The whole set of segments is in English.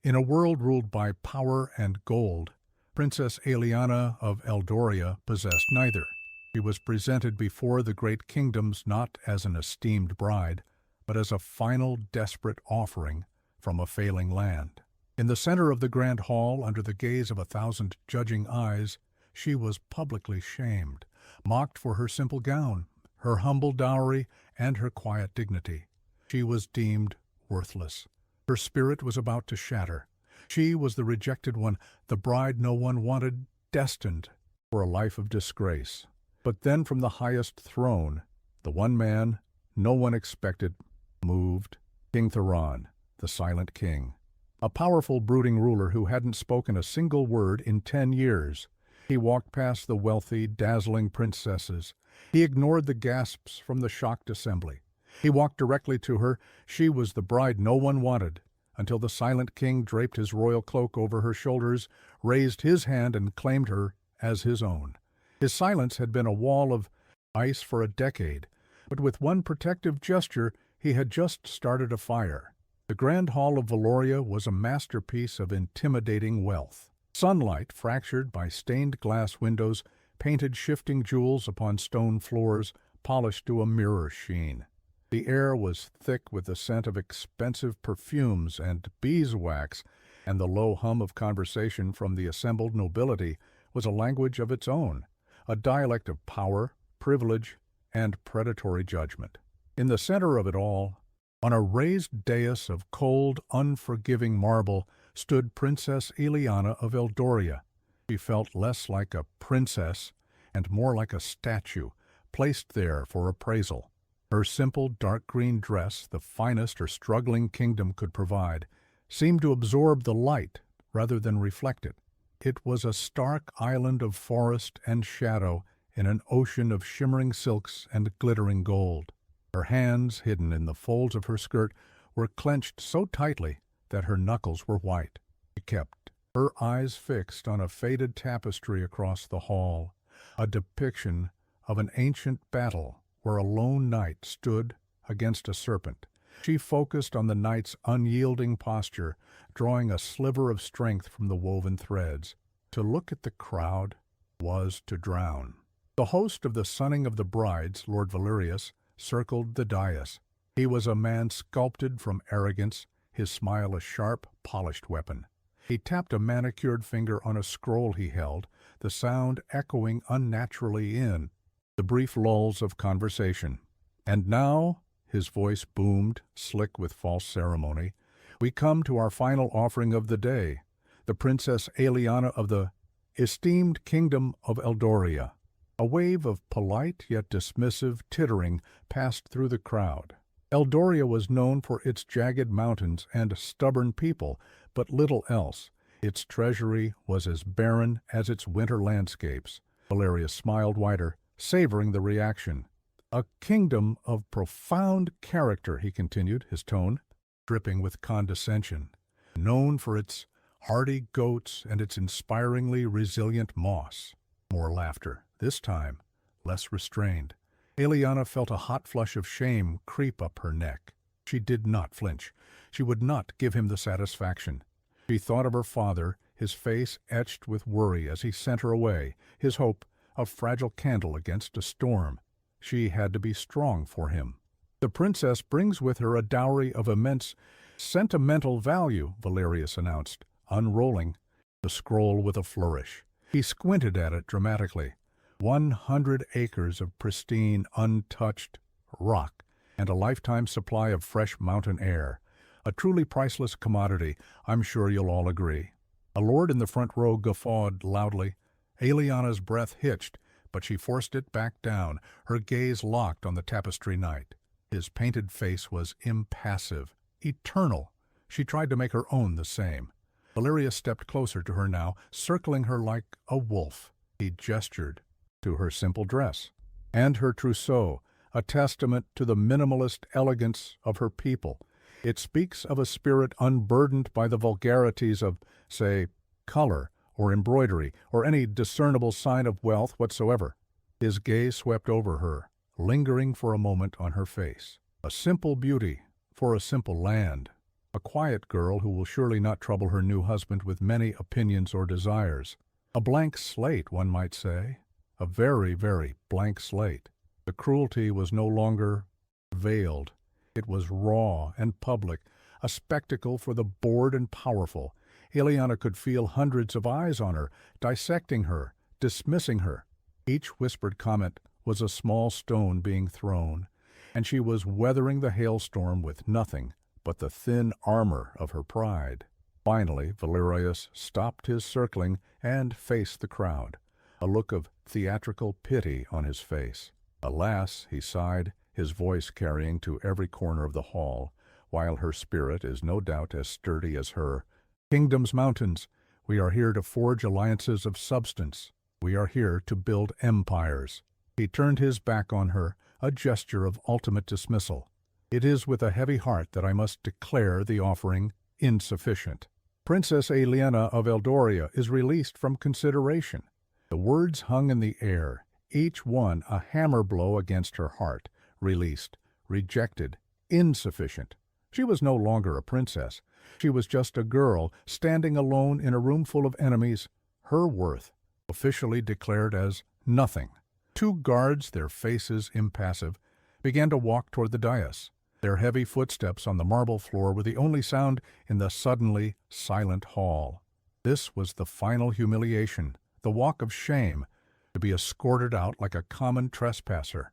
In a world ruled by power and gold, Princess Aeliana of Eldoria possessed neither. She was presented before the great kingdoms not as an esteemed bride, but as a final desperate offering from a failing land. In the center of the grand hall, under the gaze of 1,000 judging eyes, she was publicly shamed, mocked for her simple gown, her humble dowry, and her quiet dignity. She was deemed worthless. Her spirit was about to shatter. She was the rejected one, the bride no one wanted, destined for a life of disgrace. But then from the highest throne, the one man no one expected moved, King Theron, the silent king. A powerful, brooding ruler who hadn't spoken a single word in 10 years. He walked past the wealthy, dazzling princesses. He ignored the gasps from the shocked assembly. He walked directly to her. She was the bride no one wanted, until the silent king draped his royal cloak over her shoulders, raised his hand and claimed her as his own. His silence had been a wall of ice for a decade, but with one protective gesture he had just started a fire. The Grand Hall of Valoria was a masterpiece of intimidating wealth. Sunlight, fractured by stained glass windows, painted shifting jewels upon stone floors, polished to a mirror sheen. The air was thick with the scent of expensive perfumes and beeswax, and the low hum of conversation from the assembled nobility was a language of its own, a dialect of power, privilege, and predatory judgment. In the center of it all, on a raised dais of cold, unforgiving marble, stood Princess Aeliana of Eldoria. She felt less like a princess and more like a statue, placed there for appraisal. Her simple dark green dress, the finest her struggling kingdom could provide, seemed to absorb the light rather than reflect it. It was a stark island of forest and shadow in an ocean of shimmering silks and glittering gold. Her hands, hidden in the folds of her skirt, were clenched so tightly that her knuckles were white. She kept her eyes fixed on a faded tapestry across the hall, a depiction of an ancient battle where a lone knight stood against a serpent. She focused on the knight's unyielding posture, drawing a sliver of strength from the woven threads. To look at the crowd was to drown. The host of the Sunning of the Brides, Lord Valerius, circled the dais. He was a man sculpted from arrogance, his smile a sharp, polished weapon. He tapped a manicured finger on a scroll he held, the sound echoing unnaturally in the brief lulls of conversation. And now, his voice boomed, slick with false ceremony, we come to our final offering of the day, the Princess Aeliana of the esteemed Kingdom of Eldoria. A wave of polite yet dismissive tittering passed through the crowd. Eldoria was known for its jagged mountains and stubborn people, but little else. Its treasury was as barren as its winter landscapes. Valerius smiled wider, savoring the reaction. A kingdom of profound character, he continued, his tone dripping with condescension, known for its hardy goats and its inspiringly resilient moss. More laughter, this time less restrained. Aeliana felt a hot flush of shame creep up her neck. She did not flinch. She would not give him the satisfaction. She thought of her father, his face etched with worry as he sent her away, his hope a fragile candle against a storm. She had to be strong for him. The princess brings with her a dowry of immense sentimental value, Valerius announced, unrolling the scroll with a flourish. He squinted at it dramatically. 100 acres of pristine, untouched rock and a lifetime supply of fresh mountain air. A truly priceless commodity, I'm sure you'll all agree. A lord in the front row guffawed loudly. Aeliana's breath hitched, but she forced it back down, her gaze locked on the tapestry knight. His painted face was impassive, eternal. She tried to make her own the same. Valerius stepped closer to her now, circling her like a wolf. He gestured to her simple dress and her trousseau, a testament to the minimalist elegance of her people. It speaks of a spirit unburdened by the vulgarities of, say, color or embroidery or any discernible sign of wealth whatsoever. His gaze swept over her, lingering for a moment on her face. A simple beauty for a simple land. a quiet girl who will surely not trouble her new husband with many opinions or desires. A blank slate, one might say. A very, very blank slate. The cruelty was no longer veiled. It was raw and public, a spectacle for the bored and powerful. Aeliana could feel hundreds of eyes on her, dissecting her, dismissing her. Each whispered comment was a small stone being thrown, and she was weathering the hailstorm with nothing but the thin armor of her pride. Finally, Valerius stopped his circling and faced the crowd, a look of theatrical pity on his face. Alas, he sighed, his voice carrying to every corner of the hall, while her spirit is no doubt as sturdy as her. Kingdom's mountains, we are here to forge alliances of substance. We are here to build empires. He turned his back on her, a gesture of ultimate dismissal. It is with a heavy heart that I must declare the offering insufficient. Princess Aeliana of Eldoria is released from consideration. The words hung in the air, each one a hammer blow against her heart. Released, rejected, insufficient. She was no longer a princess. She was just a girl, standing alone in a room full of enemies. Her worth, officially declared as nothing. Two guards, their faces impassive, began to walk toward the dais. Their heavy footsteps on the marble floor were the only sound in the suddenly silent hall. This was the final humiliation, the walk of shame, to be escorted out like a common trespasser.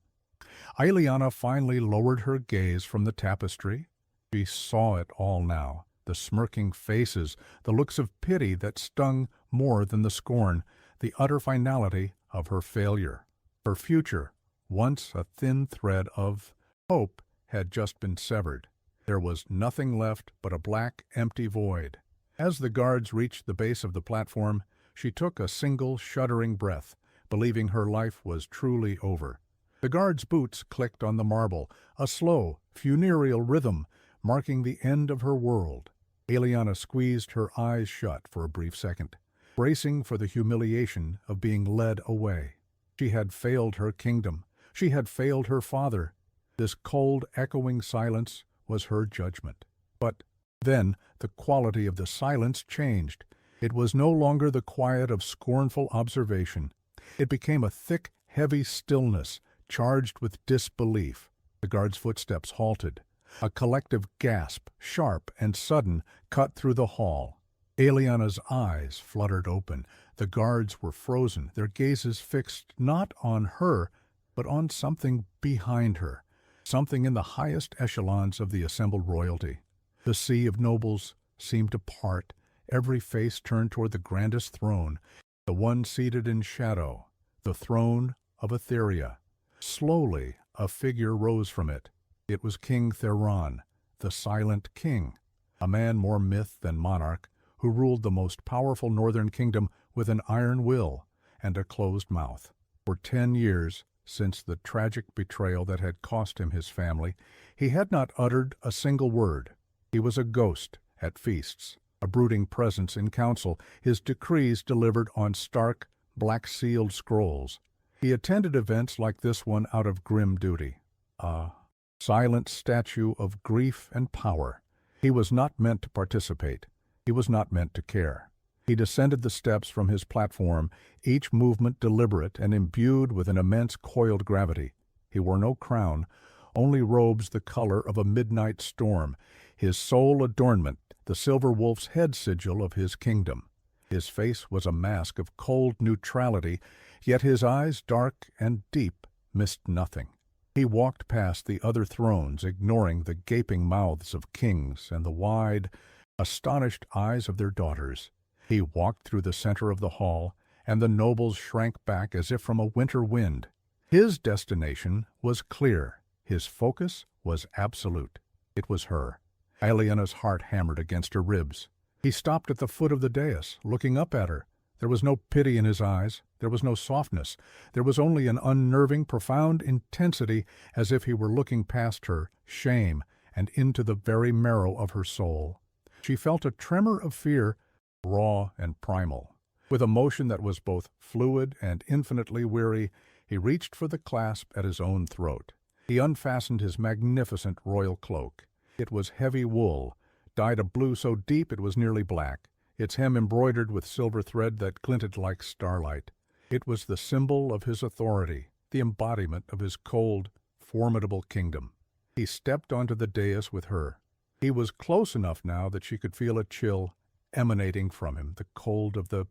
Aeliana finally lowered her gaze from the tapestry. She saw it all now, the smirking faces, the looks of pity that stung more than the scorn, the utter finality of her failure. Her future, once a thin thread of hope, had just been severed. There was nothing left but a black, empty void. As the guards reached the base of the platform, she took a single, shuddering breath, believing her life was truly over. The guards' boots clicked on the marble, a slow, funereal rhythm, marking the end of her world. Aeliana squeezed her eyes shut for a brief second, bracing for the humiliation of being led away. She had failed her kingdom. She had failed her father. This cold, echoing silence was her judgment. But then the quality of the silence changed. It was no longer the quiet of scornful observation. It became a thick, heavy stillness, charged with disbelief. The guard's footsteps halted. A collective gasp, sharp and sudden, cut through the hall. Aeliana's eyes fluttered open. The guards were frozen, their gazes fixed not on her, but on something behind her, something in the highest echelons of the assembled royalty. The sea of nobles seemed to part, every face turned toward the grandest throne, the one seated in shadow, the throne of Etheria. Slowly, a figure rose from it. It was King Theron, the silent king, a man more myth than monarch, who ruled the most powerful northern kingdom with an iron will and a closed mouth. For 10 years, since the tragic betrayal that had cost him his family, he had not uttered a single word. He was a ghost at feasts, a brooding presence in council, his decrees delivered on stark, black-sealed scrolls. He attended events like this one out of grim duty, a silent statue of grief and power. He was not meant to participate. He was not meant to care. He descended the steps from his platform, each movement deliberate and imbued with an immense coiled gravity. He wore no crown, only robes the color of a midnight storm, his sole adornment the silver wolf's head sigil of his kingdom. His face was a mask of cold neutrality, yet his eyes, dark and deep, missed nothing. He walked past the other thrones, ignoring the gaping mouths of kings and the wide, astonished eyes of their daughters. He walked through the center of the hall, and the nobles shrank back as if from a winter wind. His destination was clear. His focus was absolute. It was her. Aeliana's heart hammered against her ribs. He stopped at the foot of the dais, looking up at her. There was no pity in his eyes. There was no softness. There was only an unnerving, profound intensity, as if he were looking past her, shame, and into the very marrow of her soul. She felt a tremor of fear, raw and primal. With a motion that was both fluid and infinitely weary, he reached for the clasp at his own throat. He unfastened his magnificent royal cloak. It was heavy wool, dyed a blue so deep it was nearly black, its hem embroidered with silver thread that glinted like starlight. It was the symbol of his authority, the embodiment of his cold, formidable kingdom. He stepped onto the dais with her. He was close enough now that she could feel a chill emanating from him, the cold of the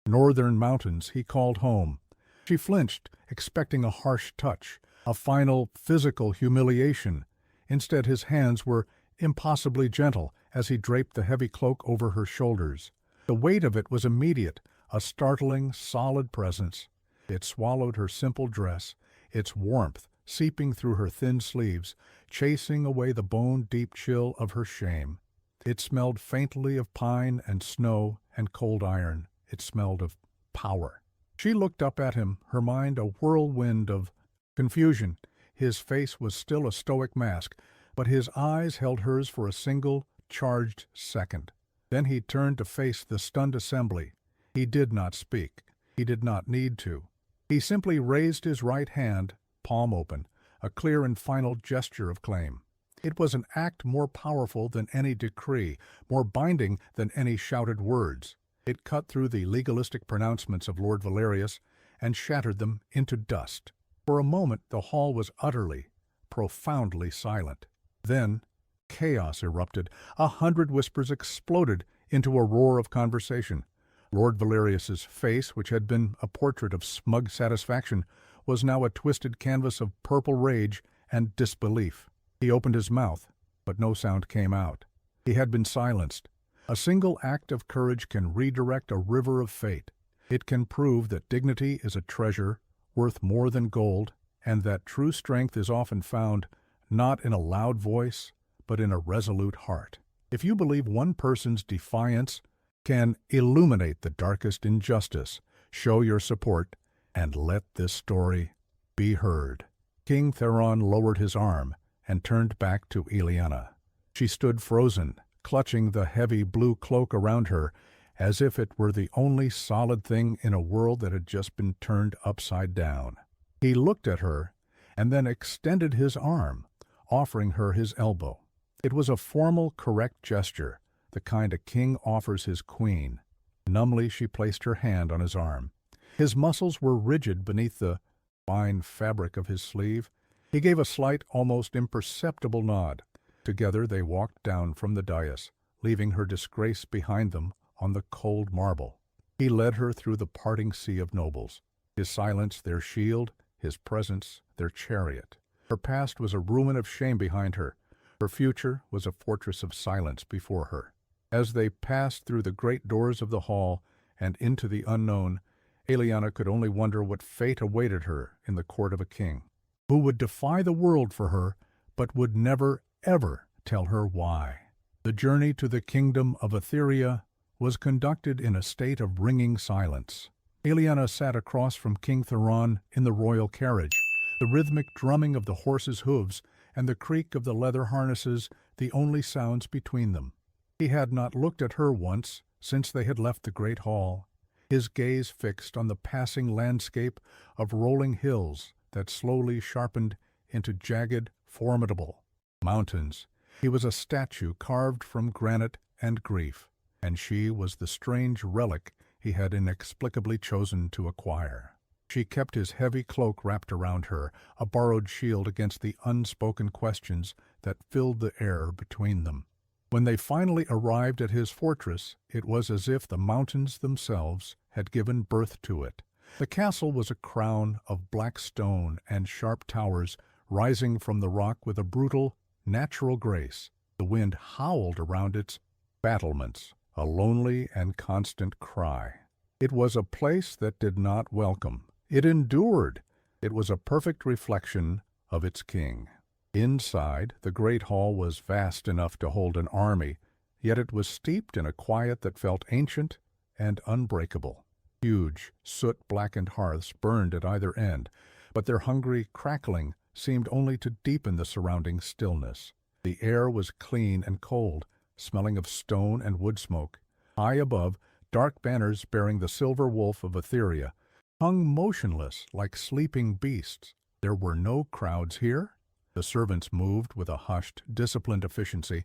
northern mountains he called home. She flinched, expecting a harsh touch, a final physical humiliation. Instead, his hands were impossibly gentle as he draped the heavy cloak over her shoulders. The weight of it was immediate, a startling, solid presence. It swallowed her simple dress, its warmth seeping through her thin sleeves, chasing away the bone-deep chill of her shame. It smelled faintly of pine and snow and cold iron. It smelled of power. She looked up at him, her mind a whirlwind of confusion. His face was still a stoic mask, but his eyes held hers for a single, charged second. Then he turned to face the stunned assembly. He did not speak. He did not need to. He simply raised his right hand, palm open, a clear and final gesture of claim. It was an act more powerful than any decree, more binding than any shouted words. It cut through the legalistic pronouncements of Lord Valerius and shattered them into dust. For a moment the hall was utterly, profoundly silent. Then chaos erupted. 100 whispers exploded into a roar of conversation. Lord Valerius's face, which had been a portrait of smug satisfaction, was now a twisted canvas of purple rage and disbelief. He opened his mouth, but no sound came out. He had been silenced. A single act of courage can redirect a river of fate. It can prove that dignity is a treasure worth more than gold, and that true strength is often found not in a loud voice, but in a resolute heart. If you believe one person's defiance can illuminate the darkest injustice, show your support, and let this story be heard. King Theron lowered his arm and turned back to Aeliana. She stood frozen, clutching the heavy blue cloak around her, as if it were the only solid thing in a world that had just been turned upside down. He looked at her and then extended his arm, offering her his elbow. It was a formal, correct gesture, the kind a king offers his queen. Numbly she placed her hand on his arm. His muscles were rigid beneath the fine fabric of his sleeve. He gave a slight, almost imperceptible nod. Together they walked down from the dais, leaving her disgrace behind them on the cold marble. He led her through the parting sea of nobles, his silence their shield, his presence their chariot. Her past was a ruin of shame behind her. Her future was a fortress of silence before her. As they passed through the great doors of the hall and into the unknown, Aeliana could only wonder what fate awaited her in the court of a king, who would defy the world for her, but would never, ever tell her why. The journey to the kingdom of Etheria was conducted in a state of ringing silence. Aeliana sat across from King Theron in the royal carriage, the rhythmic drumming of the horses' hooves and the creak of the leather harnesses the only sounds between them. He had not looked at her once since they had left the great hall, his gaze fixed on the passing landscape of rolling hills that slowly sharpened into jagged, formidable mountains. He was a statue carved from granite and grief, and she was the strange relic he had inexplicably chosen to acquire. She kept his heavy cloak wrapped around her, a borrowed shield against the unspoken questions that filled the air between them. When they finally arrived at his fortress, it was as if the mountains themselves had given birth to it. The castle was a crown of black stone and sharp towers rising from the rock with a brutal, natural grace. The wind howled around its battlements, a lonely and constant cry. It was a place that did not welcome. It endured. It was a perfect reflection of its king. Inside, the great hall was vast enough to hold an army, yet it was steeped in a quiet that felt ancient and unbreakable. Huge, soot-blackened hearths burned at either end, but their hungry crackling seemed only to deepen the surrounding stillness. The air was clean and cold, smelling of stone and wood smoke. High above, dark banners bearing the silver wolf of Etheria hung motionless like sleeping beasts. There were no crowds here. The servants moved with a hushed, disciplined efficiency,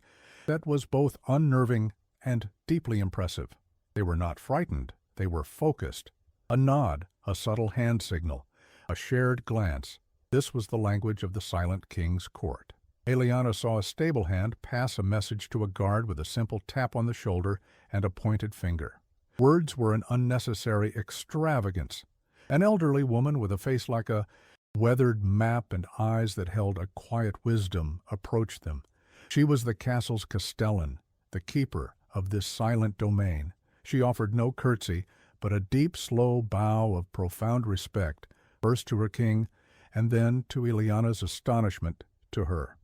That was both unnerving and deeply impressive. They were not frightened, they were focused. A nod, a subtle hand signal, a shared glance. This was the language of the silent king's court. Aeliana saw a stable hand pass a message to a guard with a simple tap on the shoulder and a pointed finger. Words were an unnecessary extravagance. An elderly woman with a face like a weathered map and eyes that held a quiet wisdom approached them. She was the castle's castellan, the keeper of this silent domain. She offered no curtsy, but a deep, slow bow of profound respect, first to her king, and then, to Aeliana's astonishment, to her.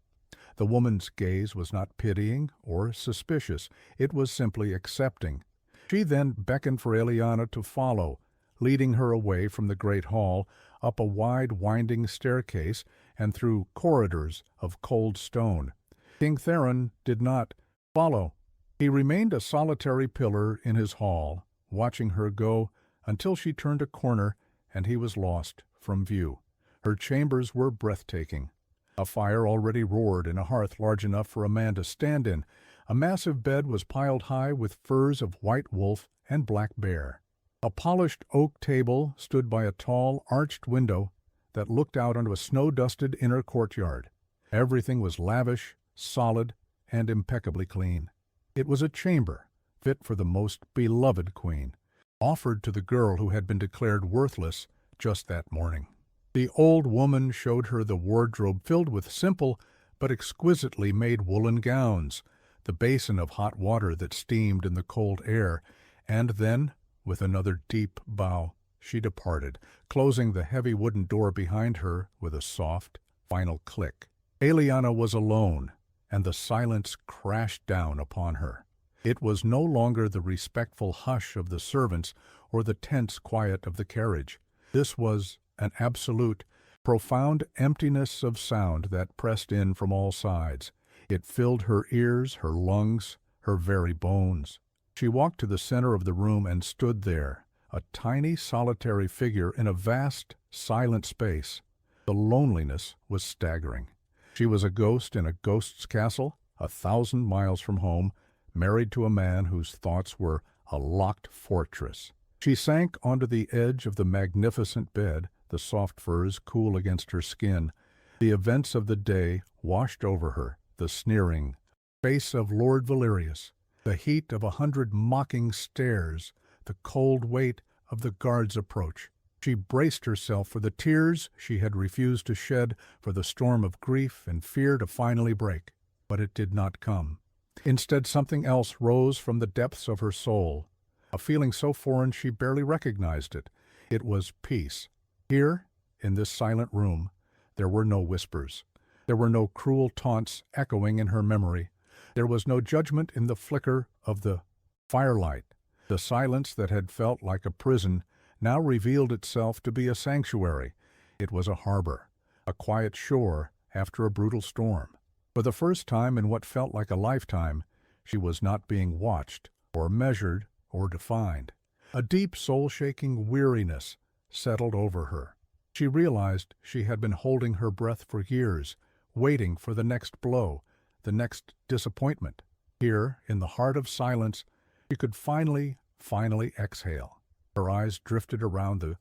The woman's gaze was not pitying or suspicious, it was simply accepting. She then beckoned for Aeliana to follow, leading her away from the great hall, up a wide, winding staircase, and through corridors of cold stone. King Theron did not follow. He remained a solitary pillar in his hall, watching her go until she turned a corner and he was lost from view. Her chambers were breathtaking. A fire already roared in a hearth large enough for a man to stand in. A massive bed was piled high with furs of white wolf and black bear. A polished oak table stood by a tall, arched window that looked out onto a snow-dusted inner courtyard. Everything was lavish, solid, and impeccably clean. It was a chamber fit for the most beloved queen, offered to the girl who had been declared worthless just that morning. The old woman showed her the wardrobe filled with simple but exquisitely made woolen gowns, the basin of hot water that steamed in the cold air, and then, with another deep bow, she departed, closing the heavy wooden door behind her with a soft, final click. Aeliana was alone, and the silence crashed down upon her. It was no longer the respectful hush of the servants or the tense quiet of the carriage. This was an absolute, profound emptiness of sound that pressed in from all sides. It filled her ears, her lungs, her very bones. She walked to the center of the room and stood there, a tiny, solitary figure in a vast, silent space. The loneliness was staggering. She was a ghost in a ghost's castle, 1,000 miles from home, married to a man whose thoughts were a locked fortress. She sank onto the edge of the magnificent bed, the soft furs cool against her skin. The events of the day washed over her, the sneering face of Lord Valerius, the heat of 100 mocking stares, the cold weight of the guard's approach. She braced herself for the tears she had refused to shed, for the storm of grief and fear to finally break. But it did not come. Instead, something else rose from the depths of her soul, a feeling so foreign she barely recognized it. It was peace. Here, in this silent room, there were no whispers. There were no cruel taunts echoing in her memory. There was no judgment in the flicker of the firelight. The silence that had felt like a prison now revealed itself to be a sanctuary. It was a harbor, a quiet shore after a brutal storm. For the first time in what felt like a lifetime, she was not being watched or measured or defined. A deep, soul-shaking weariness settled over her. She realized she had been holding her breath for years, waiting for the next blow, the next disappointment. Here, in the heart of silence, she could finally exhale. Her eyes drifted around the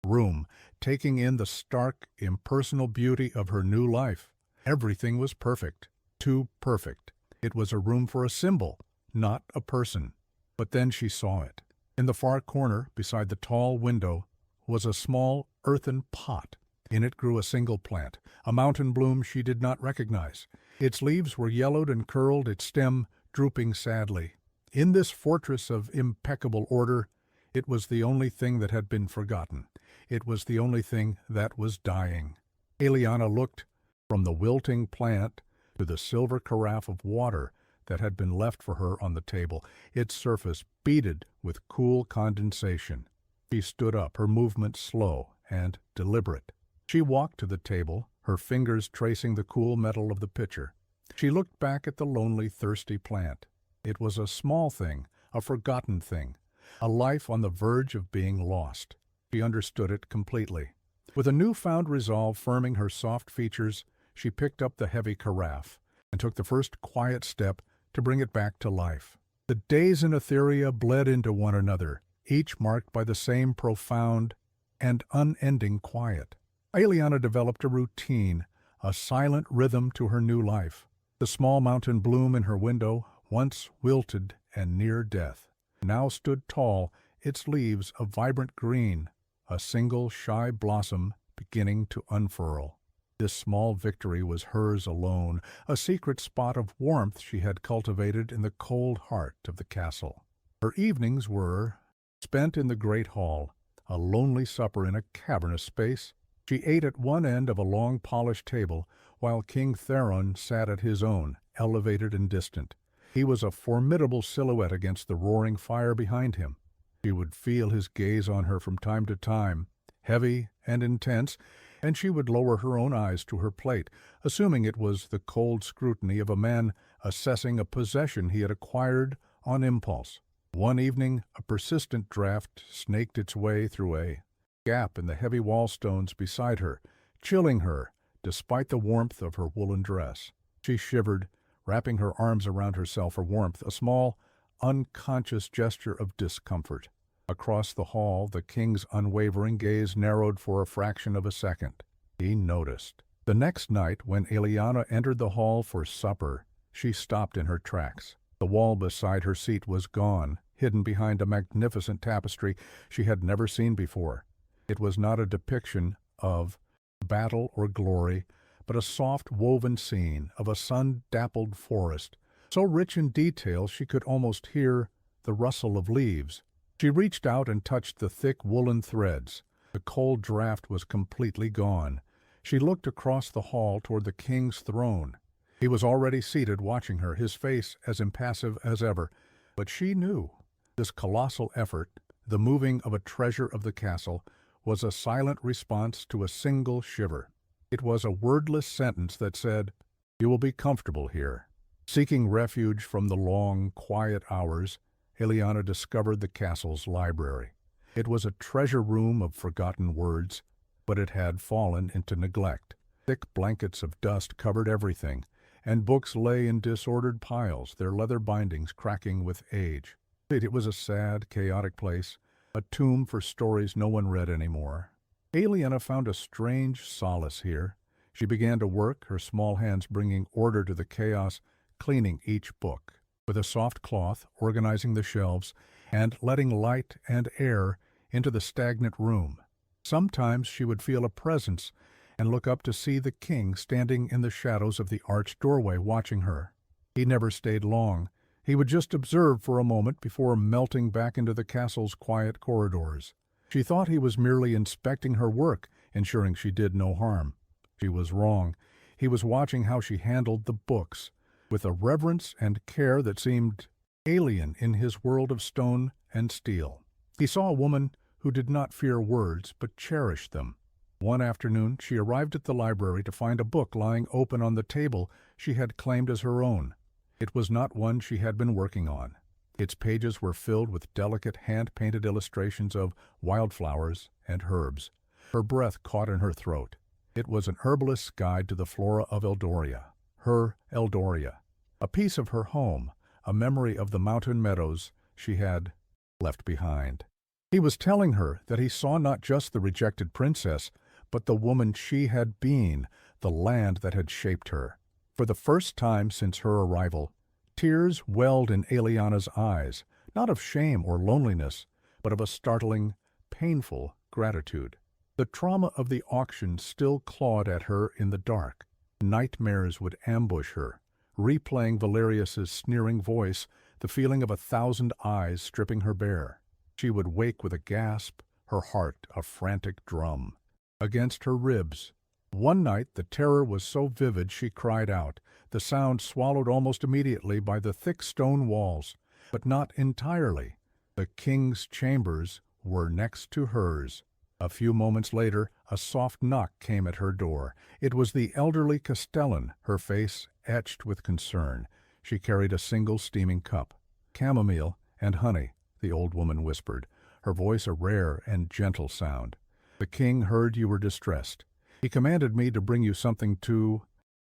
room, taking in the stark, impersonal beauty of her new life. Everything was perfect, too perfect. It was a room for a symbol, not a person. But then she saw it. In the far corner, beside the tall window, was a small earthen pot. In it grew a single plant, a mountain bloom she did not recognize. Its leaves were yellowed and curled, its stem drooping sadly. In this fortress of impeccable order, it was the only thing that had been forgotten. It was the only thing that was dying. Aeliana looked from the wilting plant to the silver carafe of water that had been left for her on the table, its surface beaded with cool condensation. She stood up, her movement slow and deliberate. She walked to the table, her fingers tracing the cool metal of the pitcher. She looked back at the lonely, thirsty plant. It was a small thing, a forgotten thing, a life on the verge of being lost. She understood it completely. With a newfound resolve firming her soft features, she picked up the heavy carafe and took the first quiet step to bring it back to life. The days in Etheria bled into one another, each marked by the same profound and unending quiet. Aeliana developed a routine, a silent rhythm to her new life. The small mountain bloom in her window, once wilted and near death, now stood tall, its leaves a vibrant green, a single shy blossom beginning to unfurl. This small victory was hers alone, a secret spot of warmth she had cultivated in the cold heart of the castle. Her evenings were spent in the great hall, a lonely supper in a cavernous space. She ate at one end of a long polished table, while King Theron sat at his own, elevated and distant. He was a formidable silhouette against the roaring fire behind him. She would feel his gaze on her from time to time, heavy and intense, and she would lower her own eyes to her plate, assuming it was the cold scrutiny of a man assessing a possession he had acquired on impulse. One evening, a persistent draught snaked its way through a gap in the heavy wall stones beside her, chilling her despite the warmth of her woolen dress. She shivered, wrapping her arms around herself for warmth, a small, unconscious gesture of discomfort. Across the hall, the king's unwavering gaze narrowed for a fraction of a second. He noticed. The next night, when Aeliana entered the hall for supper, she stopped in her tracks. The wall beside her seat was gone, hidden behind a magnificent tapestry she had never seen before. It was not a depiction of battle or glory, but a soft woven scene of a sun-dappled forest, so rich in detail she could almost hear the rustle of leaves. She reached out and touched the thick woolen threads. The cold draught was completely gone. She looked across the hall toward the king's throne. He was already seated watching her, his face as impassive as ever. But she knew this colossal effort, the moving of a treasure of the castle, was a silent response to a single shiver. It was a wordless sentence that said, "You will be comfortable here." Seeking refuge from the long, quiet hours, Aeliana discovered the castle's library. It was a treasure room of forgotten words, but it had fallen into neglect. Thick blankets of dust covered everything, and books lay in disordered piles, their leather bindings cracking with age. It was a sad, chaotic place, a tomb for stories no one read anymore. Aeliana found a strange solace here. She began to work, her small hands bringing order to the chaos, cleaning each book with a soft cloth, organizing the shelves, and letting light and air into the stagnant room. Sometimes she would feel a presence and look up to see the king standing in the shadows of the arched doorway watching her. He never stayed long. He would just observe for a moment before melting back into the castle's quiet corridors. She thought he was merely inspecting her work, ensuring she did no harm. She was wrong. He was watching how she handled the books, with a reverence and care that seemed alien in his world of stone and steel. He saw a woman who did not fear words, but cherished them. One afternoon, she arrived at the library to find a book lying open on the table she had claimed as her own. It was not one she had been working on. Its pages were filled with delicate hand-painted illustrations of wildflowers and herbs. Her breath caught in her throat. It was an herbalist's guide to the flora of Eldoria, her Eldoria, a piece of her home, a memory of the mountain meadows she had left behind. He was telling her that he saw not just the rejected princess, but the woman she had been, the land that had shaped her. For the first time since her arrival, tears welled in Aeliana's eyes, not of shame or loneliness, but of a startling, painful gratitude. The trauma of the auction still clawed at her in the dark. Nightmares would ambush her, replaying Valerius's sneering voice, the feeling of 1,000 eyes stripping her bare. She would wake with a gasp, her heart a frantic drum. Against her ribs. One night the terror was so vivid she cried out, the sound swallowed almost immediately by the thick stone walls, but not entirely. The king's chambers were next to hers. A few moments later, a soft knock came at her door. It was the elderly castellan, her face etched with concern. She carried a single steaming cup. "Chamomile and honey," the old woman whispered, her voice a rare and gentle sound. "The king heard you were distressed. He commanded me to bring you something to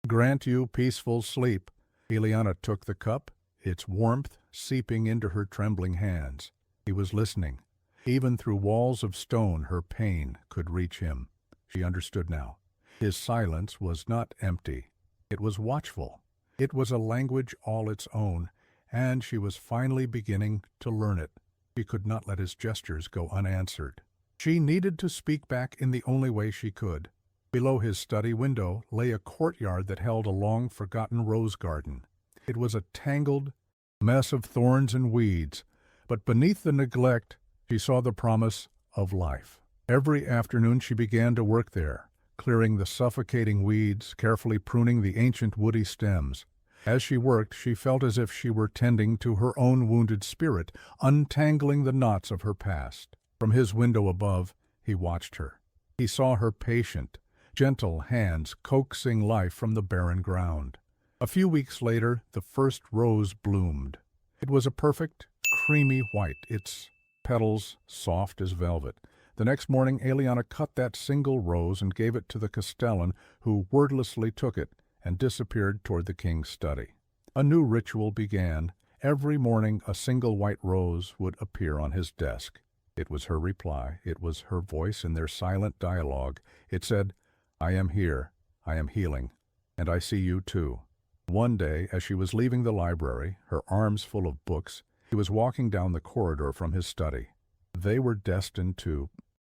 grant you peaceful sleep." Aeliana took the cup. its warmth seeping into her trembling hands. He was listening. Even through walls of stone her pain could reach him. She understood now. His silence was not empty. It was watchful. It was a language all its own, and she was finally beginning to learn it. She could not let his gestures go unanswered. She needed to speak back in the only way she could. Below his study window lay a courtyard that held a long-forgotten rose garden. It was a tangled mess of thorns and weeds, but beneath the neglect she saw the promise of life. Every afternoon she began to work there, clearing the suffocating weeds, carefully pruning the ancient woody stems. As she worked, she felt as if she were tending to her own wounded spirit, untangling the knots of her past. From his window above, he watched her. He saw her patient, gentle hands coaxing life from the barren ground. A few weeks later, the first rose bloomed. It was a perfect, creamy white, its petals soft as velvet. The next morning, Aeliana cut that single rose and gave it to the castellan, who wordlessly took it and disappeared toward the king's study. A new ritual began. Every morning a single white rose would appear on his desk. It was her reply. It was her voice in their silent dialogue. It said, "I am here, I am healing, and I see you too." One day, as she was leaving the library, her arms full of books, he was walking down the corridor from his study. They were destined to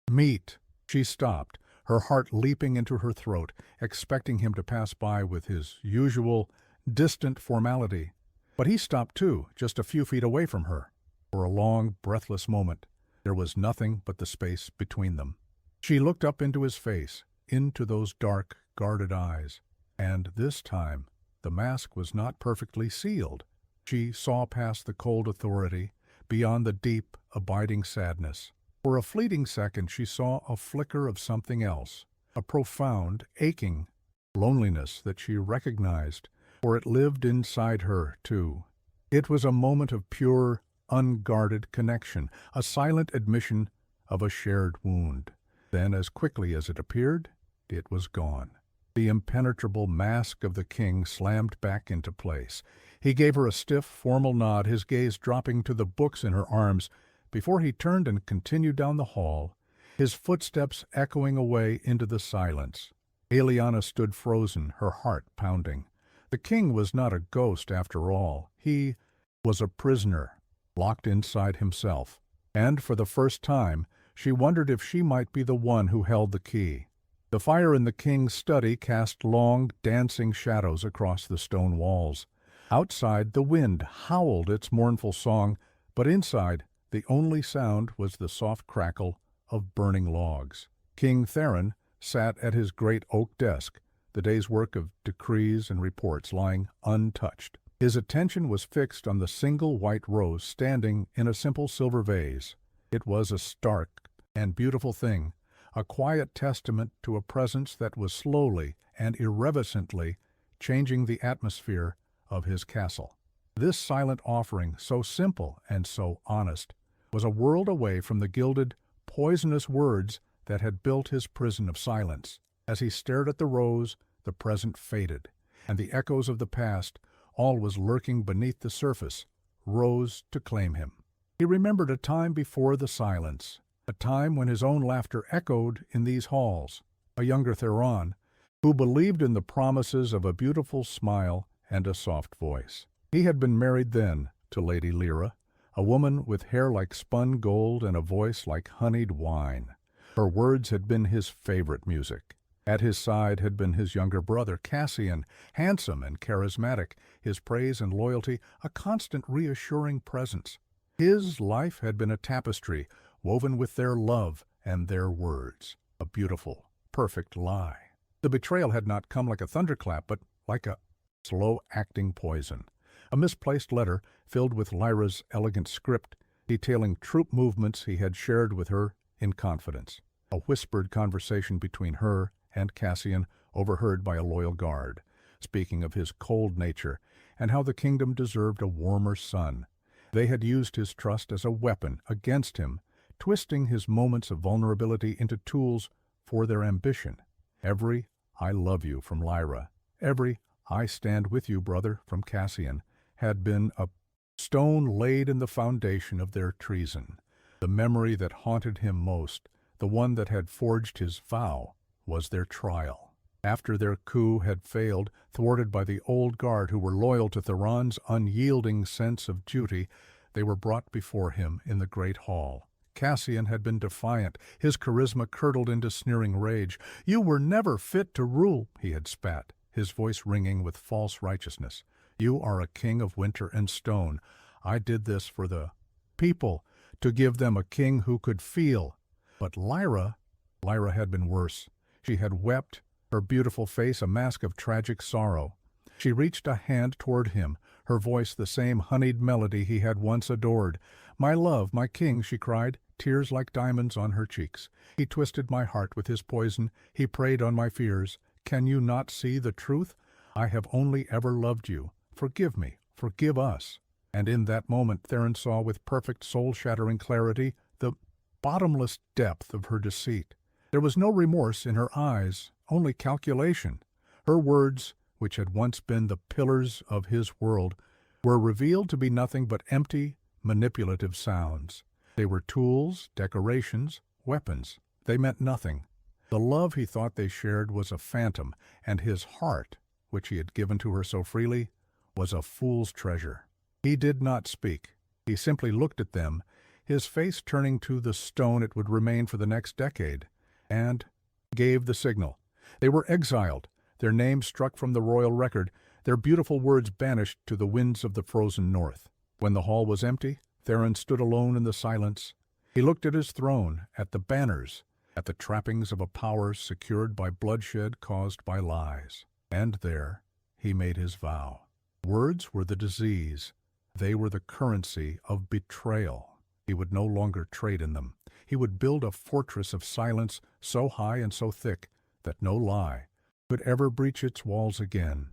meet. She stopped, her heart leaping into her throat, expecting him to pass by with his usual, distant formality. But he stopped too, just a few feet away from her. For a long, breathless moment, there was nothing but the space between them. She looked up into his face, into those dark, guarded eyes, and this time the mask was not perfectly sealed. She saw past the cold authority, beyond the deep, abiding sadness. For a fleeting second she saw a flicker of something else, a profound, aching loneliness that she recognized, for it lived inside her, too. It was a moment of pure, unguarded connection, a silent admission of a shared wound. Then, as quickly as it appeared, it was gone. The impenetrable mask of the king slammed back into place. He gave her a stiff, formal nod, his gaze dropping to the books in her arms, before he turned and continued down the hall, his footsteps echoing away into the silence. Aeliana stood frozen, her heart pounding. The king was not a ghost after all. He was a prisoner, locked inside himself. And for the first time, she wondered if she might be the one who held the key. The fire in the king's study cast long, dancing shadows across the stone walls. Outside, the wind howled its mournful song, but inside, the only sound was the soft crackle of burning logs. King Theron sat at his great oak desk, the day's work of decrees and reports lying untouched. His attention was fixed on the single white rose standing in a simple silver vase. It was a stark and beautiful thing, a quiet testament to a presence that was slowly and irrevocably changing the atmosphere of his castle. This silent offering, so simple and so honest, was a world away from the gilded, poisonous words that had built his prison of silence. As he stared at the rose, the present faded, and the echoes of the past, all was lurking beneath the surface, rose to claim him. He remembered a time before the silence, a time when his own laughter echoed in these halls, a younger Theron, who believed in the promises of a beautiful smile and a soft voice. He had been married then to Lady Lyra, a woman with hair like spun gold and a voice like honeyed wine. Her words had been his favorite music. At his side had been his younger brother, Cassian, handsome and charismatic, his praise and loyalty a constant reassuring presence. His life had been a tapestry woven with their love and their words, a beautiful, perfect lie. The betrayal had not come like a thunderclap, but like a slow-acting poison. A misplaced letter filled with Lyra's elegant script, detailing troop movements he had shared with her in confidence. A whispered conversation between her and Cassian, overheard by a loyal guard, speaking of his cold nature and how the kingdom deserved a warmer sun. They had used his trust as a weapon against him, twisting his moments of vulnerability into tools for their ambition. Every "I love you" from Lyra, every "I stand with you, brother" from Cassian, had been a Stone laid in the foundation of their treason. The memory that haunted him most, the one that had forged his vow, was their trial. After their coup had failed, thwarted by the old guard who were loyal to Theron's unyielding sense of duty, they were brought before him in the great hall. Cassian had been defiant, his charisma curdled into sneering rage. "You were never fit to rule," he had spat, his voice ringing with false righteousness. "You are a king of winter and stone. I did this for the people, to give them a king who could feel." But Lyra had been worse. She had wept, her beautiful face a mask of tragic sorrow. She reached a hand toward him, her voice the same honeyed melody he had once adored. "My love, my king," she cried, tears like diamonds on her cheeks. "He twisted my heart with his poison. He preyed on my fears. Can you not see the truth? I have only ever loved you. Forgive me, forgive us." And in that moment Theron saw with perfect soul-shattering clarity the bottomless depth of her deceit. There was no remorse in her eyes, only calculation. Her words, which had once been the pillars of his world, were revealed to be nothing but empty, manipulative sounds. They were tools, decorations, weapons. They meant nothing. The love he thought they shared was a phantom, and his heart, which he had given to her so freely, was a fool's treasure. He did not speak. He simply looked at them, his face turning to the stone it would remain for the next decade, and gave the signal. They were exiled, their names struck from the royal record, their beautiful words banished to the winds of the frozen north. When the hall was empty, Theron stood alone in the silence. He looked at his throne, at the banners, at the trappings of a power secured by bloodshed caused by lies. And there he made his vow. Words were the disease. They were the currency of betrayal. He would no longer trade in them. He would build a fortress of silence so high and so thick that no lie could ever breach its walls again.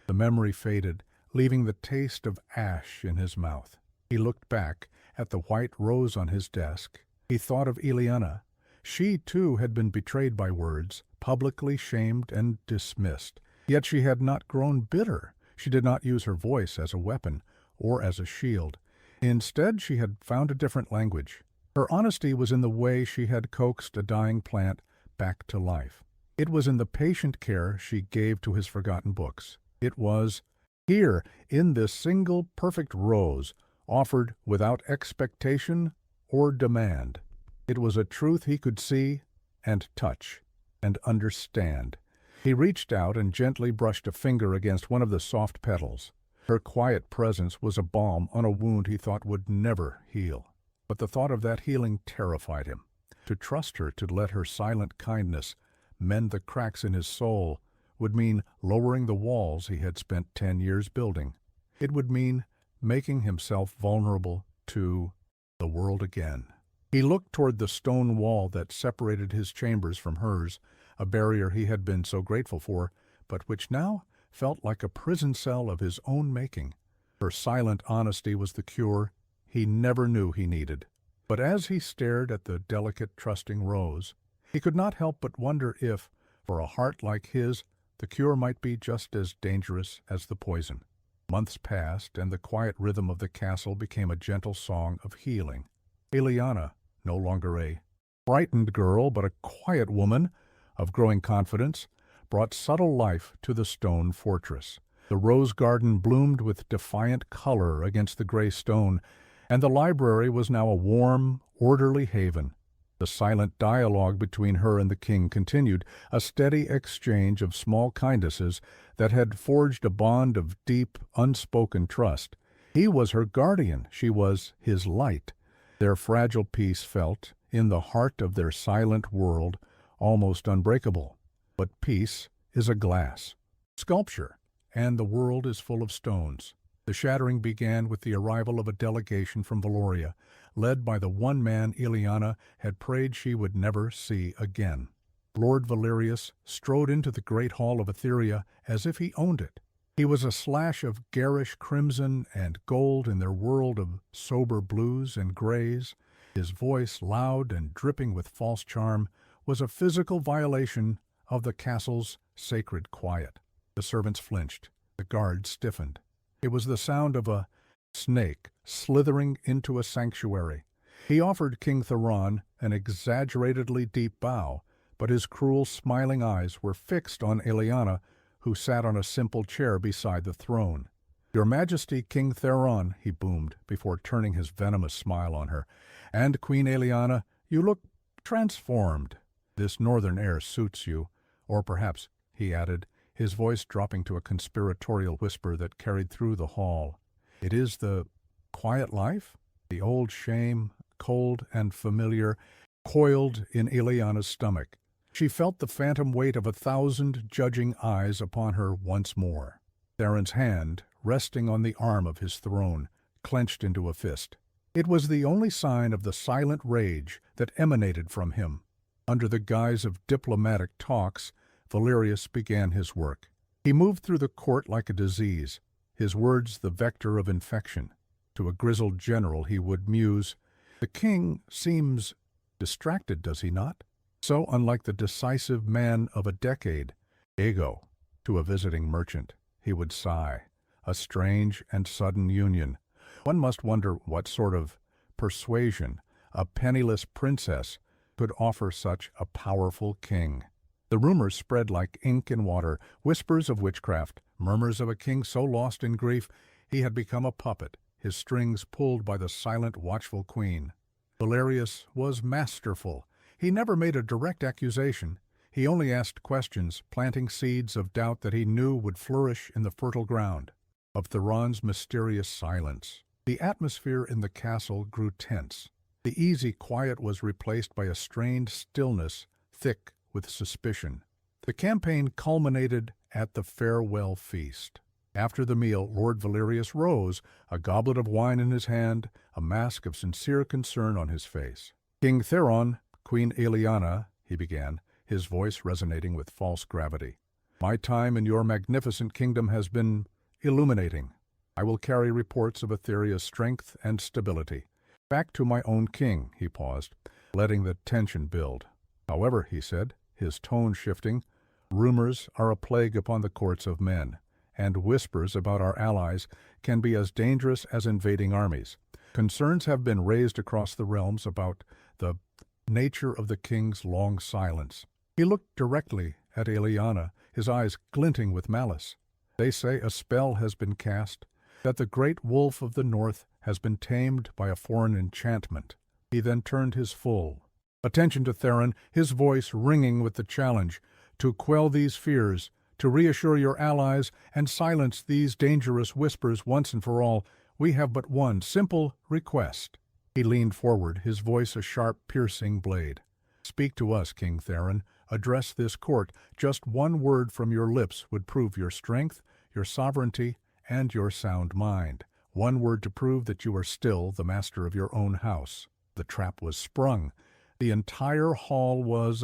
The memory faded, leaving the taste of ash in his mouth. He looked back at the white rose on his desk. He thought of Aeliana. She, too, had been betrayed by words, publicly shamed and dismissed. Yet she had not grown bitter. She did not use her voice as a weapon or as a shield. Instead, she had found a different language. Her honesty was in the way she had coaxed a dying plant back to life. It was in the patient care she gave to his forgotten books. It was here, in this single perfect rose, offered without expectation or demand. It was a truth he could see and touch and understand. He reached out and gently brushed a finger against one of the soft petals. Her quiet presence was a balm on a wound he thought would never heal. But the thought of that healing terrified him. To trust her, to let her silent kindness mend the cracks in his soul, would mean lowering the walls he had spent 10 years building. It would mean making himself vulnerable to the world again. He looked toward the stone wall that separated his chambers from hers, a barrier he had been so grateful for, but which now felt like a prison cell of his own making. Her silent honesty was the cure he never knew he needed. But as he stared at the delicate, trusting rose, he could not help but wonder if, for a heart like his, the cure might be just as dangerous as the poison. Months passed, and the quiet rhythm of the castle became a gentle song of healing. Aeliana, no longer a frightened girl, but a quiet woman of growing confidence, brought subtle life to the stone fortress. The rose garden bloomed with defiant color against the gray stone, and the library was now a warm, orderly haven. The silent dialogue between her and the king continued, a steady exchange of small kindnesses that had forged a bond of deep, unspoken trust. He was her guardian, she was his light. Their fragile peace felt, in the heart of their silent world, almost unbreakable. But peace is a glass sculpture, and the world is full of stones. The shattering began with the arrival of a delegation from Valoria, led by the one man Aeliana had prayed she would never see again. Lord Valerius strode into the great hall of Etheria as if he owned it. He was a slash of garish crimson and gold in their world of sober blues and grays. His voice, loud and dripping with false charm, was a physical violation of the castle's sacred quiet. The servants flinched. The guards stiffened. It was the sound of a snake slithering into a sanctuary. He offered King Theron an exaggeratedly deep bow, but his cruel, smiling eyes were fixed on Aeliana, who sat on a simple chair beside the throne. "Your Majesty, King Theron," he boomed, before turning his venomous smile on her, "and Queen Aeliana, you look transformed. This northern air suits you. Or perhaps," he added, his voice dropping to a conspiratorial whisper that carried through the hall, "it is the quiet life?" The old shame, cold and familiar, coiled in Aeliana's stomach. She felt the phantom weight of 1,000 judging eyes upon her once more. Theron's hand, resting on the arm of his throne, clenched into a fist. It was the only sign of the silent rage that emanated from him. Under the guise of diplomatic talks, Valerius began his work. He moved through the court like a disease, his words the vector of infection. To a grizzled general he would muse, "The king seems distracted, does he not? So unlike the decisive man of a decade." "Ego." To a visiting merchant he would sigh, "A strange and sudden union. One must wonder what sort of persuasion a penniless princess could offer such a powerful king." The rumors spread like ink in water, whispers of witchcraft, murmurs of a king so lost in grief he had become a puppet, his strings pulled by the silent, watchful queen. Valerius was masterful. He never made a direct accusation. He only asked questions, planting seeds of doubt that he knew would flourish in the fertile ground. Of Theron's mysterious silence. The atmosphere in the castle grew tense. The easy quiet was replaced by a strained stillness, thick with suspicion. The campaign culminated at the farewell feast. After the meal, Lord Valerius rose, a goblet of wine in his hand, a mask of sincere concern on his face. "King Theron, Queen Aeliana," he began, his voice resonating with false gravity, "my time in your magnificent kingdom has been illuminating. I will carry reports of Etheria's strength and stability. Back to my own king," he paused, letting the tension build. "However," he said, his tone shifting, "rumors are a plague upon the courts of men, and whispers about our allies can be as dangerous as invading armies. Concerns have been raised across the realms about the nature of the king's long silence." He looked directly at Aeliana, his eyes glinting with malice. "They say a spell has been cast, that the great wolf of the north has been tamed by a foreign enchantment." He then turned his full attention to Theron, his voice ringing with the challenge, "To quell these fears, to reassure your allies, and silence these dangerous whispers once and for all, we have but one simple request." He leaned forward, his voice a sharp, piercing blade. "Speak to us, King Theron. Address this court. Just one word from your lips would prove your strength, your sovereignty, and your sound mind. One word to prove that you are still the master of your own house." The trap was sprung. The entire hall was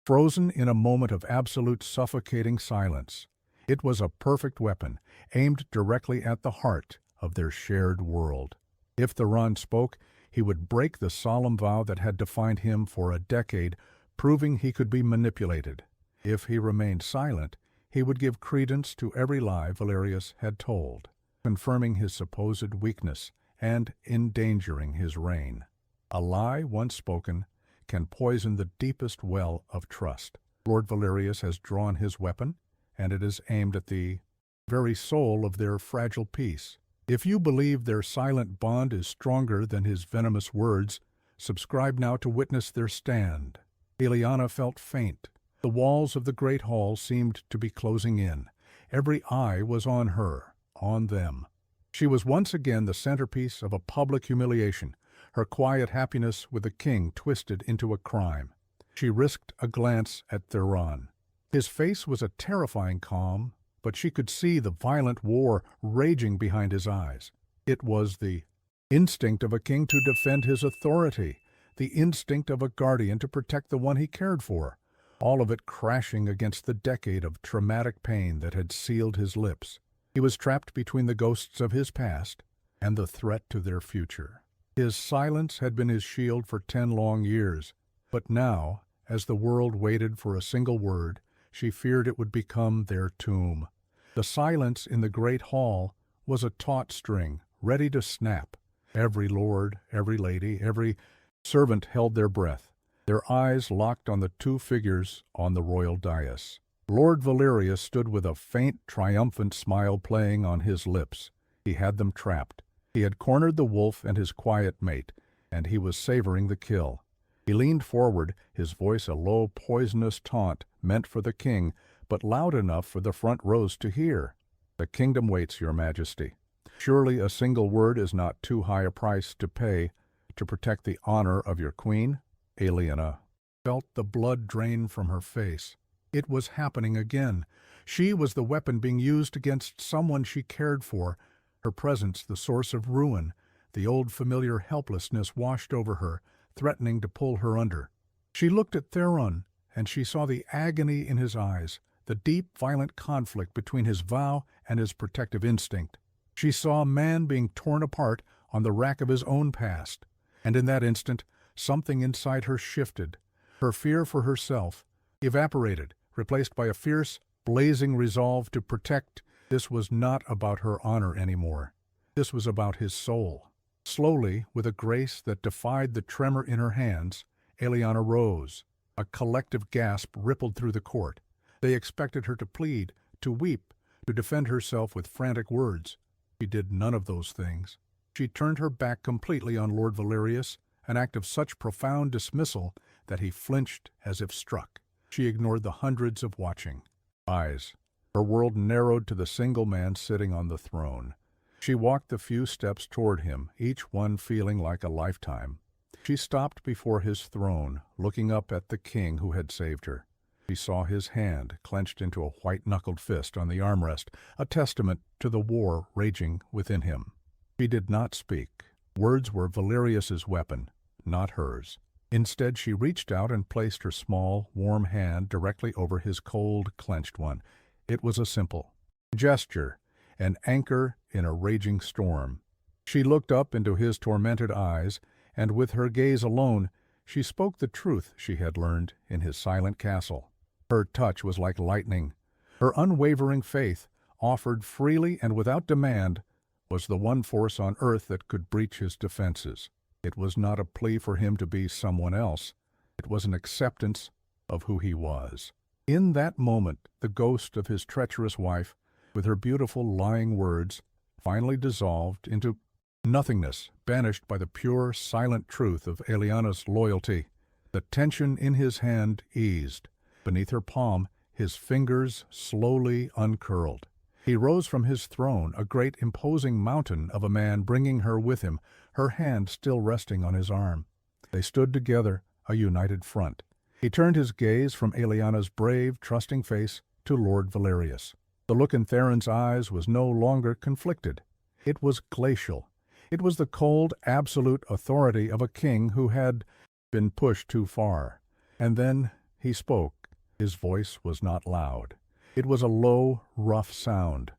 frozen in a moment of absolute suffocating silence. It was a perfect weapon, aimed directly at the heart of their shared world. If Theron spoke, he would break the solemn vow that had defined him for a decade, proving he could be manipulated. If he remained silent, he would give credence to every lie Valerius had told, confirming his supposed weakness and endangering his reign. A lie once spoken can poison the deepest well of trust. Lord Valerius has drawn his weapon, and it is aimed at the very soul of their fragile peace. If you believe their silent bond is stronger than his venomous words, subscribe now to witness their stand. Aeliana felt faint. The walls of the great hall seemed to be closing in. Every eye was on her, on them. She was once again the centerpiece of a public humiliation, her quiet happiness with the king twisted into a crime. She risked a glance at Theron. His face was a terrifying calm, but she could see the violent war raging behind his eyes. It was the instinct of a king to defend his authority, the instinct of a guardian to protect the one he cared for, all of it crashing against the decade of traumatic pain that had sealed his lips. He was trapped between the ghosts of his past and the threat to their future. His silence had been his shield for 10 long years, but now, as the world waited for a single word, she feared it would become their tomb. The silence in the great hall was a taut string, ready to snap. Every lord, every lady, every servant held their breath, their eyes locked on the two figures on the royal dais. Lord Valerius stood with a faint, triumphant smile playing on his lips. He had them trapped. He had cornered the wolf and his quiet mate, and he was savoring the kill. He leaned forward, his voice a low, poisonous taunt meant for the king, but loud enough for the front rows to hear. "The kingdom waits, your majesty. Surely a single word is not too high a price to pay to protect the honor of your queen?" Aeliana felt the blood drain from her face. It was happening again. She was the weapon being used against someone she cared for, her presence the source of ruin. The old familiar helplessness washed over her, threatening to pull her under. She looked at Theron, and she saw the agony in his eyes, the deep, violent conflict between his vow and his protective instinct. She saw a man being torn apart on the rack of his own past, and in that instant, something inside her shifted. Her fear for herself evaporated, replaced by a fierce, blazing resolve to protect. This was not about her honor anymore. This was about his soul. Slowly, with a grace that defied the tremor in her hands, Aeliana rose. A collective gasp rippled through the court. They expected her to plead, to weep, to defend herself with frantic words. She did none of those things. She turned her back completely on Lord Valerius, an act of such profound dismissal that he flinched as if struck. She ignored the hundreds of watching eyes. Her world narrowed to the single man sitting on the throne. She walked the few steps toward him, each one feeling like a lifetime. She stopped before his throne, looking up at the king who had saved her. She saw his hand clenched into a white-knuckled fist on the armrest, a testament to the war raging within him. She did not speak. Words were Valerius's weapon, not hers. Instead, she reached out and placed her small, warm hand directly over his cold, clenched one. It was a simple gesture, an anchor in a raging storm. She looked up into his tormented eyes, and with her gaze alone, she spoke the truth she had learned in his silent castle. Her touch was like lightning. Her unwavering faith, offered freely and without demand, was the one force on earth that could breach his defenses. It was not a plea for him to be someone else. It was an acceptance of who he was. In that moment, the ghost of his treacherous wife, with her beautiful lying words, finally dissolved into nothingness, banished by the pure, silent truth of Aeliana's loyalty. The tension in his hand eased. Beneath her palm, his fingers slowly uncurled. He rose from his throne, a great imposing mountain of a man bringing her with him, her hand still resting on his arm. They stood together, a united front. He turned his gaze from Aeliana's brave, trusting face to Lord Valerius. The look in Theron's eyes was no longer conflicted. It was glacial. It was the cold, absolute authority of a king who had been pushed too far. And then he spoke. His voice was not loud. It was a low, rough sound,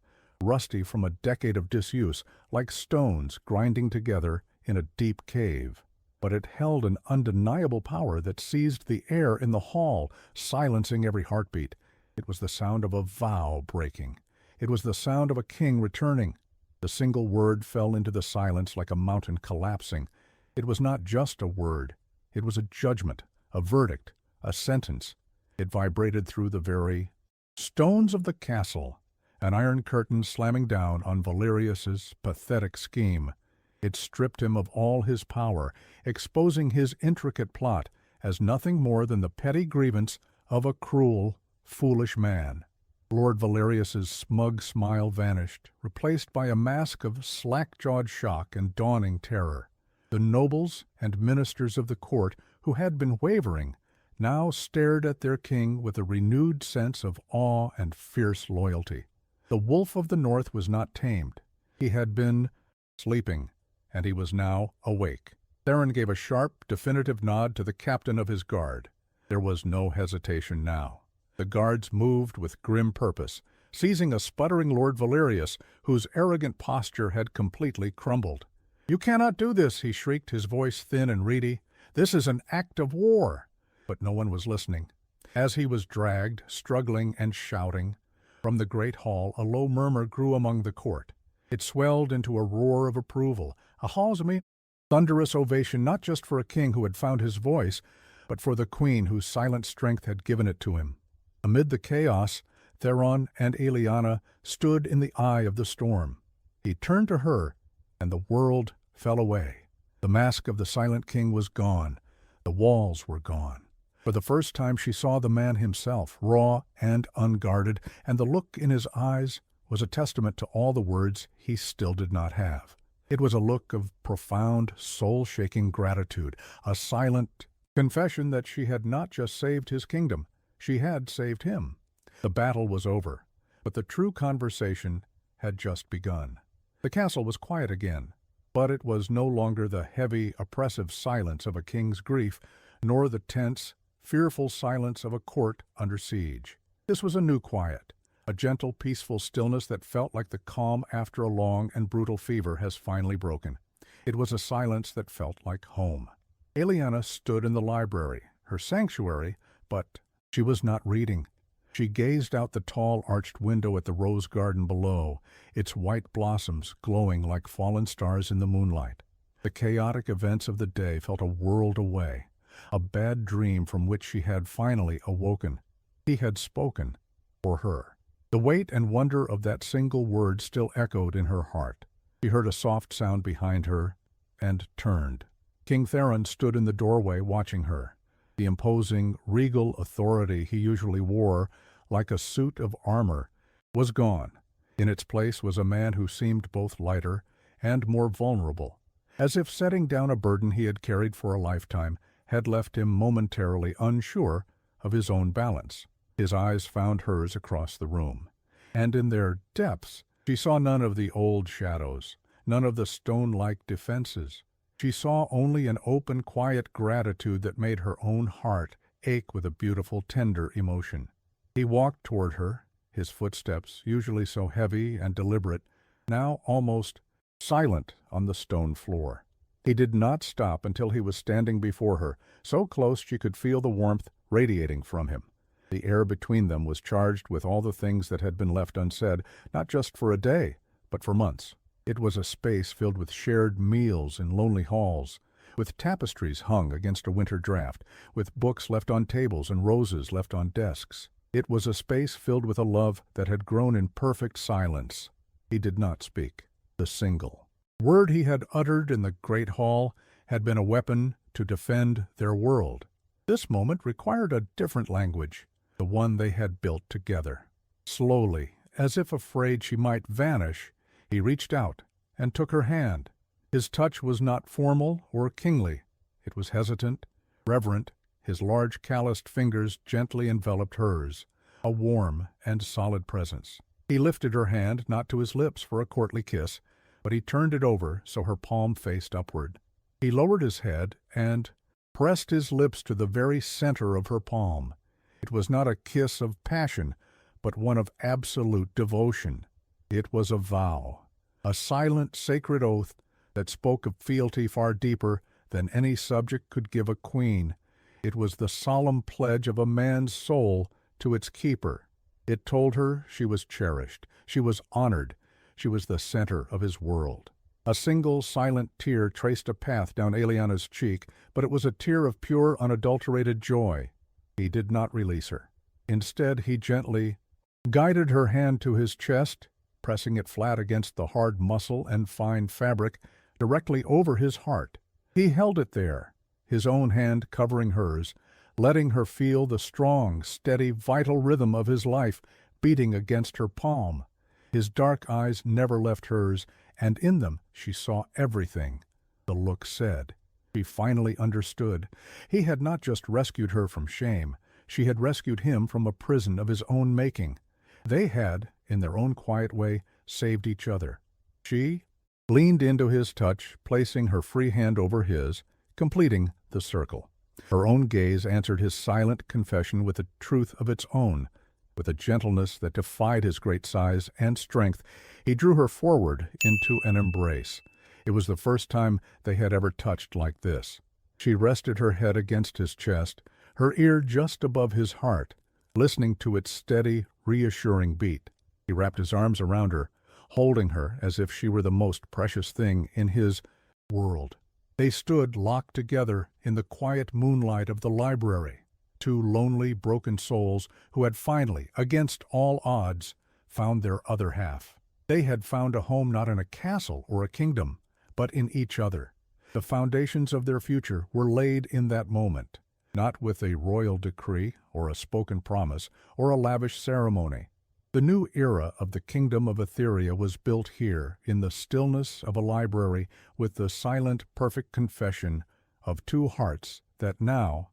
rusty from a decade of disuse, like stones grinding together in a deep cave. But it held an undeniable power that seized the air in the hall, silencing every heartbeat. It was the sound of a vow breaking. It was the sound of a king returning. The single word fell into the silence like a mountain collapsing. It was not just a word. It was a judgment, a verdict, a sentence. It vibrated through the very stones of the castle, an iron curtain slamming down on Valerius's pathetic scheme. It stripped him of all his power, exposing his intricate plot as nothing more than the petty grievance of a cruel, foolish man. Lord Valerius's smug smile vanished, replaced by a mask of slack-jawed shock and dawning terror. The nobles and ministers of the court, who had been wavering, now stared at their king with a renewed sense of awe and fierce loyalty. The wolf of the north was not tamed. He had been sleeping, and he was now awake. Theron gave a sharp, definitive nod to the captain of his guard. There was no hesitation now. The guards moved with grim purpose, seizing a sputtering Lord Valerius, whose arrogant posture had completely crumbled. "You cannot do this," he shrieked, his voice thin and reedy. "This is an act of war." But no one was listening. As he was dragged, struggling and shouting, from the great hall a low murmur grew among the court. It swelled into a roar of approval, a halsamy, thunderous ovation not just for a king who had found his voice, but for the queen whose silent strength had given it to him. Amid the chaos, Theron and Aeliana stood in the eye of the storm. He turned to her, and the world fell away. The mask of the silent king was gone. The walls were gone. For the first time she saw the man himself, raw and unguarded, and the look in his eyes was a testament to all the words he still did not have. It was a look of profound, soul-shaking gratitude, a silent confession that she had not just saved his kingdom, she had saved him. The battle was over, but the true conversation had just begun. The castle was quiet again, but it was no longer the heavy, oppressive silence of a king's grief, nor the tense, fearful silence of a court under siege. This was a new quiet, a gentle, peaceful stillness that felt like the calm after a long and brutal fever has finally broken. It was a silence that felt like home. Aeliana stood in the library, her sanctuary, but she was not reading. She gazed out the tall arched window at the rose garden below, its white blossoms glowing like fallen stars in the moonlight. The chaotic events of the day felt a world away, a bad dream from which she had finally awoken. He had spoken for her. The weight and wonder of that single word still echoed in her heart. She heard a soft sound behind her and turned. King Theron stood in the doorway watching her. The imposing, regal authority he usually wore, like a suit of armor, was gone. In its place was a man who seemed both lighter and more vulnerable, as if setting down a burden he had carried for a lifetime had left him momentarily unsure of his own balance. His eyes found hers across the room, and in their depths she saw none of the old shadows, none of the stone-like defenses. She saw only an open, quiet gratitude that made her own heart ache with a beautiful, tender emotion. He walked toward her, his footsteps, usually so heavy and deliberate, now almost silent on the stone floor. He did not stop until he was standing before her, so close she could feel the warmth radiating from him. The air between them was charged with all the things that had been left unsaid, not just for a day, but for months. It was a space filled with shared meals in lonely halls, with tapestries hung against a winter draught, with books left on tables and roses left on desks. It was a space filled with a love that had grown in perfect silence. He did not speak. The single word he had uttered in the great hall had been a weapon to defend their world. This moment required a different language, the one they had built together. Slowly, as if afraid she might vanish, he reached out and took her hand. His touch was not formal or kingly. It was hesitant, reverent. His large calloused fingers gently enveloped hers, a warm and solid presence. He lifted her hand not to his lips for a courtly kiss, but he turned it over so her palm faced upward. He lowered his head and pressed his lips to the very center of her palm. It was not a kiss of passion, but one of absolute devotion. It was a vow, a silent, sacred oath that spoke of fealty far deeper than any subject could give a queen. It was the solemn pledge of a man's soul to its keeper. It told her she was cherished, she was honored, she was the center of his world. A single silent tear traced a path down Aeliana's cheek, but it was a tear of pure, unadulterated joy. He did not release her. Instead, he gently guided her hand to his chest, pressing it flat against the hard muscle and fine fabric directly over his heart. He held it there, his own hand covering hers, letting her feel the strong, steady, vital rhythm of his life beating against her palm. His dark eyes never left hers, and in them she saw everything. The look said. She finally understood. He had not just rescued her from shame. She had rescued him from a prison of his own making. They had, in their own quiet way, saved each other. She leaned into his touch, placing her free hand over his, completing the circle. Her own gaze answered his silent confession with a truth of its own. With a gentleness that defied his great size and strength, he drew her forward into an embrace. It was the first time they had ever touched like this. She rested her head against his chest, her ear just above his heart, listening to its steady, reassuring beat. He wrapped his arms around her, holding her as if she were the most precious thing in his world. They stood locked together in the quiet moonlight of the library, two lonely, broken souls who had finally, against all odds, found their other half. They had found a home not in a castle or a kingdom, but in each other. The foundations of their future were laid in that moment, not with a royal decree or a spoken promise or a lavish ceremony. The new era of the kingdom of Etheria was built here in the stillness of a library with the silent, perfect confession of two hearts that now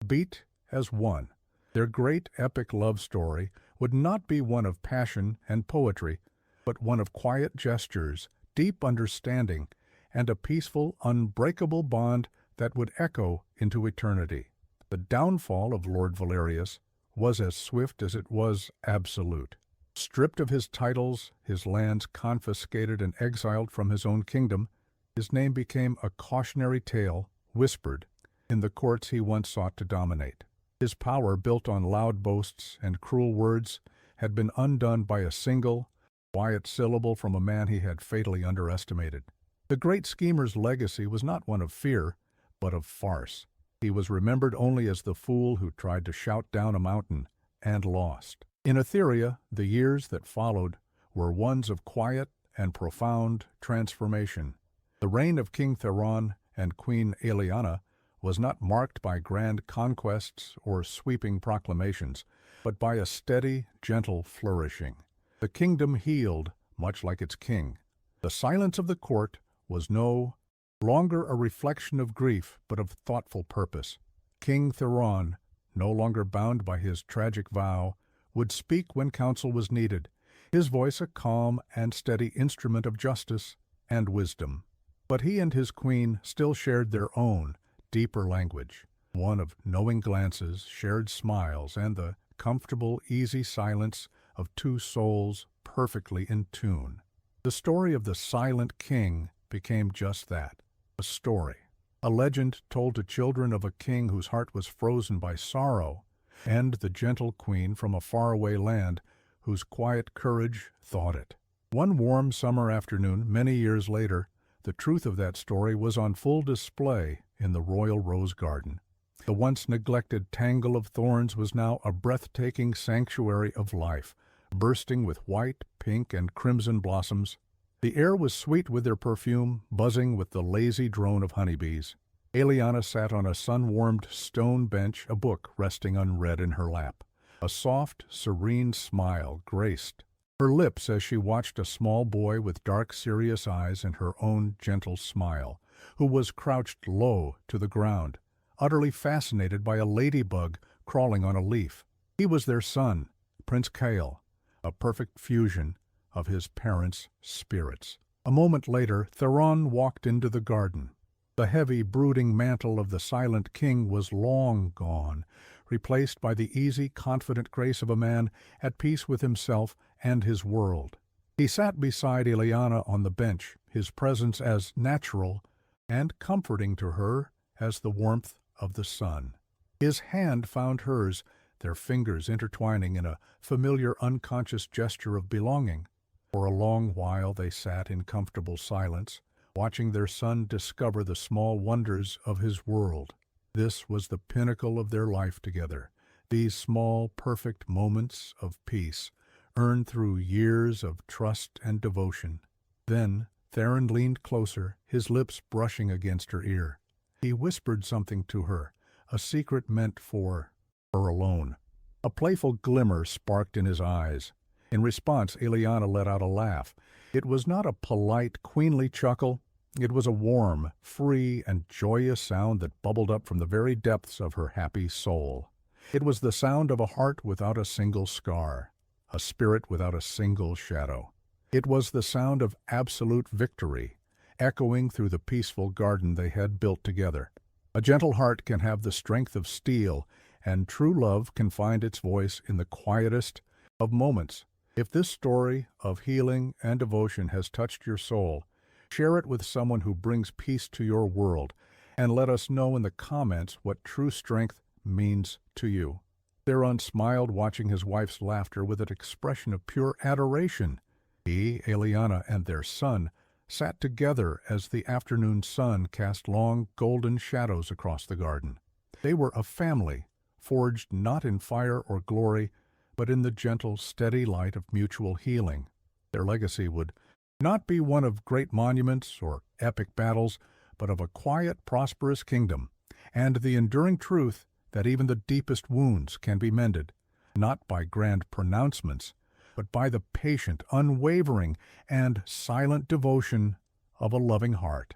beat as one. Their great epic love story would not be one of passion and poetry, but one of quiet gestures, deep understanding, and a peaceful, unbreakable bond that would echo into eternity. The downfall of Lord Valerius was as swift as it was absolute. Stripped of his titles, his lands confiscated and exiled from his own kingdom, his name became a cautionary tale whispered in the courts he once sought to dominate. His power, built on loud boasts and cruel words, had been undone by a single, quiet syllable from a man he had fatally underestimated. The great schemer's legacy was not one of fear, but of farce. He was remembered only as the fool who tried to shout down a mountain and lost. In Etheria, the years that followed were ones of quiet and profound transformation. The reign of King Theron and Queen Aeliana was not marked by grand conquests or sweeping proclamations, but by a steady, gentle flourishing. The kingdom healed, much like its king. The silence of the court was no longer a reflection of grief, but of thoughtful purpose. King Theron, no longer bound by his tragic vow, would speak when counsel was needed, his voice a calm and steady instrument of justice and wisdom. But he and his queen still shared their own, deeper language, one of knowing glances, shared smiles, and the comfortable, easy silence of two souls perfectly in tune. The story of the Silent King became just that, a story, a legend told to children of a king whose heart was frozen by sorrow, and the gentle queen from a faraway land whose quiet courage thought it. One warm summer afternoon, many years later, the truth of that story was on full display in the royal rose garden. The once neglected tangle of thorns was now a breathtaking sanctuary of life, bursting with white, pink, and crimson blossoms. The air was sweet with their perfume, buzzing with the lazy drone of honeybees. Aeliana sat on a sun-warmed stone bench, a book resting unread in her lap. A soft, serene smile graced her lips as she watched a small boy with dark, serious eyes and her own gentle smile, who was crouched low to the ground, utterly fascinated by a ladybug crawling on a leaf. He was their son, Prince Kael, a perfect fusion of his parents' spirits. A moment later, Theron walked into the garden. The heavy, brooding mantle of the Silent King was long gone, replaced by the easy, confident grace of a man at peace with himself and his world. He sat beside Aeliana on the bench, his presence as natural and comforting to her as the warmth of the sun. His hand found hers, their fingers intertwining in a familiar, unconscious gesture of belonging. For a long while they sat in comfortable silence, watching their son discover the small wonders of his world. This was the pinnacle of their life together, these small, perfect moments of peace, earned through years of trust and devotion. Then Theron leaned closer, his lips brushing against her ear. He whispered something to her, a secret meant for her alone. A playful glimmer sparked in his eyes. In response, Aeliana let out a laugh. It was not a polite, queenly chuckle. It was a warm, free, and joyous sound that bubbled up from the very depths of her happy soul. It was the sound of a heart without a single scar, a spirit without a single shadow. It was the sound of absolute victory, echoing through the peaceful garden they had built together. A gentle heart can have the strength of steel, and true love can find its voice in the quietest of moments. If this story of healing and devotion has touched your soul, share it with someone who brings peace to your world, and let us know in the comments what true strength means to you. Theron smiled, watching his wife's laughter with an expression of pure adoration. He, Aeliana, and their son sat together as the afternoon sun cast long golden shadows across the garden. They were a family, forged not in fire or glory, but in the gentle, steady light of mutual healing. Their legacy would not be one of great monuments or epic battles, but of a quiet, prosperous kingdom, and the enduring truth that even the deepest wounds can be mended, not by grand pronouncements, but by the patient, unwavering, and silent devotion of a loving heart.